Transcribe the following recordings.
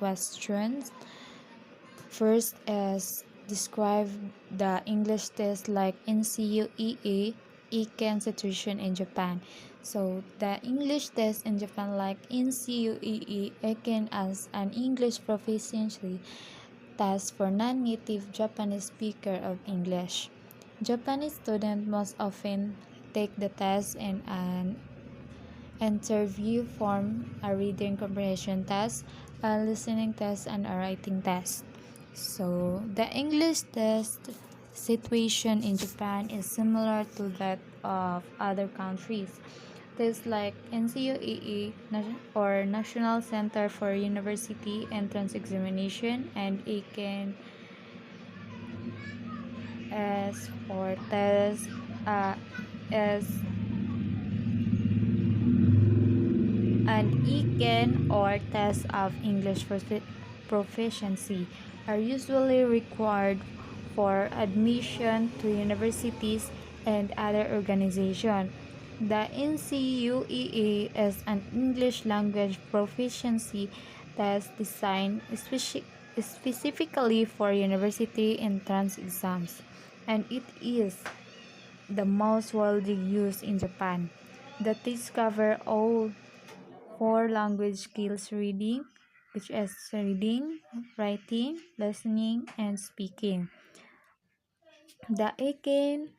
questions. First is describe the English test like NCUEE Eiken situation in Japan. So the English test in Japan like NCUEE Eiken as an English proficiency test for non-native Japanese speaker of English. Japanese students most often take the test in an interview form, a reading comprehension test, a listening test, and a writing test. So, the English test situation in Japan is similar to that of other countries. Tests like NCUEE or National Center for University Entrance Examination and ACAN as for test as an ECAN or test of English proficiency are usually required for admission to universities and other organizations. The NCUEE is an English language proficiency test designed specifically for university entrance exams, and it is the most widely used in Japan. The test covers all four language skills: reading, which is reading, writing, listening, and speaking. The EIKAN,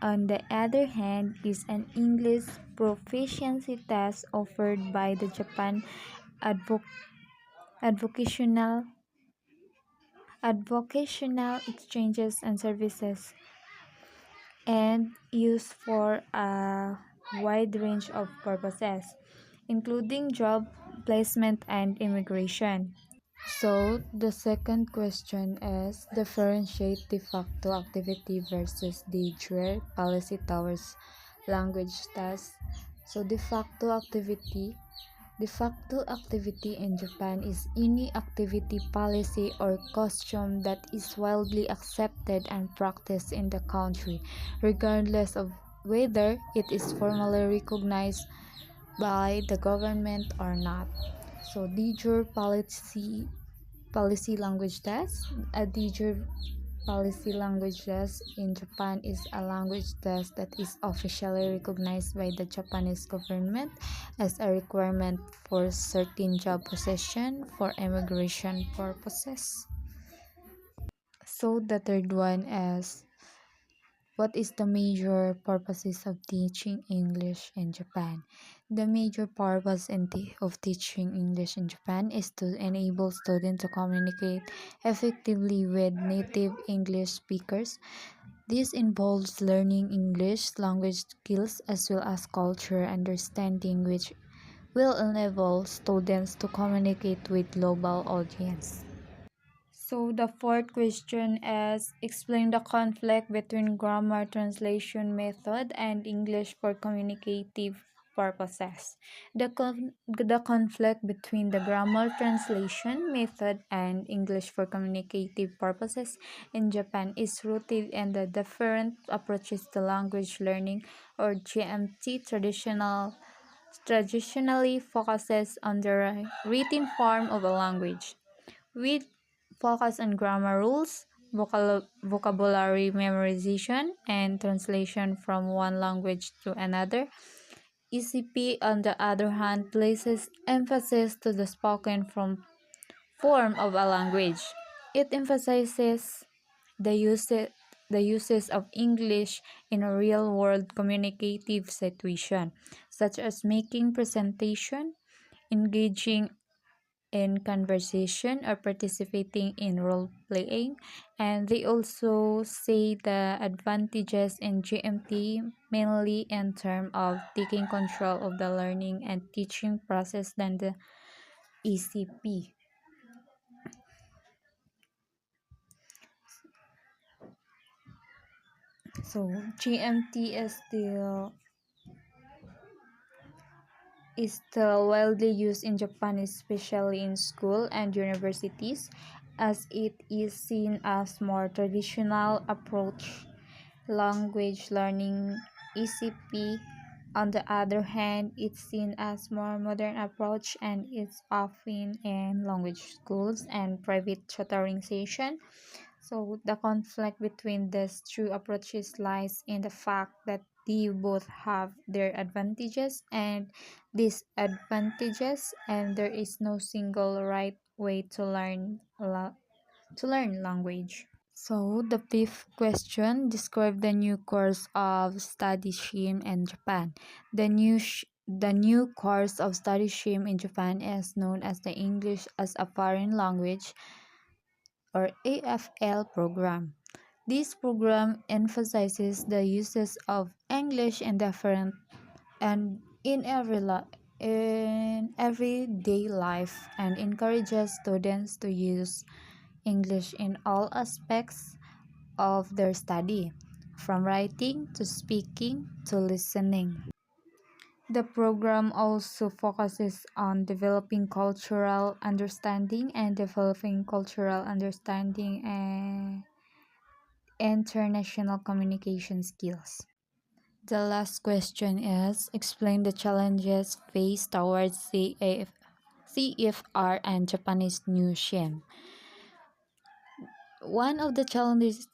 on the other hand, is an English proficiency test offered by the Japan Advocational Exchanges and Services and used for a wide range of purposes, including job placement and immigration. So, the second question is differentiate de facto activity versus de jure policy towards language tests. So, de facto activity in Japan is any activity, policy, or custom that is widely accepted and practiced in the country, regardless of whether it is formally recognized by the government or not. So, de jure policy language test. A de jure policy language test in Japan is a language test that is officially recognized by the Japanese government as a requirement for certain job position for immigration purposes. So the third one is what is the major purposes of teaching English in Japan? The major purpose of teaching English in Japan is to enable students to communicate effectively with native English speakers. This involves learning English language skills as well as culture understanding, which will enable students to communicate with global audience. So the fourth question is explain the conflict between grammar translation method and English for communicative purposes. The conflict between the grammar translation method and English for communicative purposes in Japan is rooted in the different approaches to language learning, or GMT traditionally focuses on the written form of a language, with focus on grammar rules, vocabulary memorization, and translation from one language to another. ECP, on the other hand, places emphasis to the spoken form of a language. It emphasizes the uses of English in a real-world communicative situation, such as making presentation, engaging in conversation, or participating in role playing. And they also say the advantages in GMT mainly in terms of taking control of the learning and teaching process than the ECP. So GMT is still widely used in Japan, especially in school and universities, as it is seen as more traditional approach language learning. ECP On the other hand, it's seen as more modern approach and it's often in language schools and private tutoring session. So the conflict between these two approaches lies in the fact that they both have their advantages and disadvantages, and there is no single right way to learn language. So the fifth question, describe the new course of study stream in Japan. The new course of study stream in Japan is known as the English as a Foreign Language or AFL program. This program emphasizes the uses of English in different and in everyday life and encourages students to use English in all aspects of their study, from writing to speaking to listening. The program also focuses on developing cultural understanding and international communication skills. The last question is explain the challenges faced towards CFR and Japanese new SHIM. One of the challenges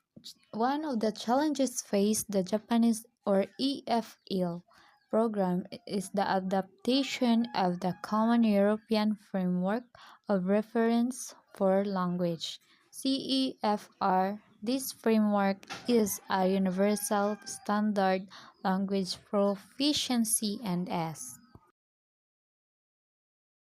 One of the challenges faced the Japanese or EFL program is the adaptation of the Common European Framework of Reference for Language (CEFR). This framework is a universal standard language proficiency and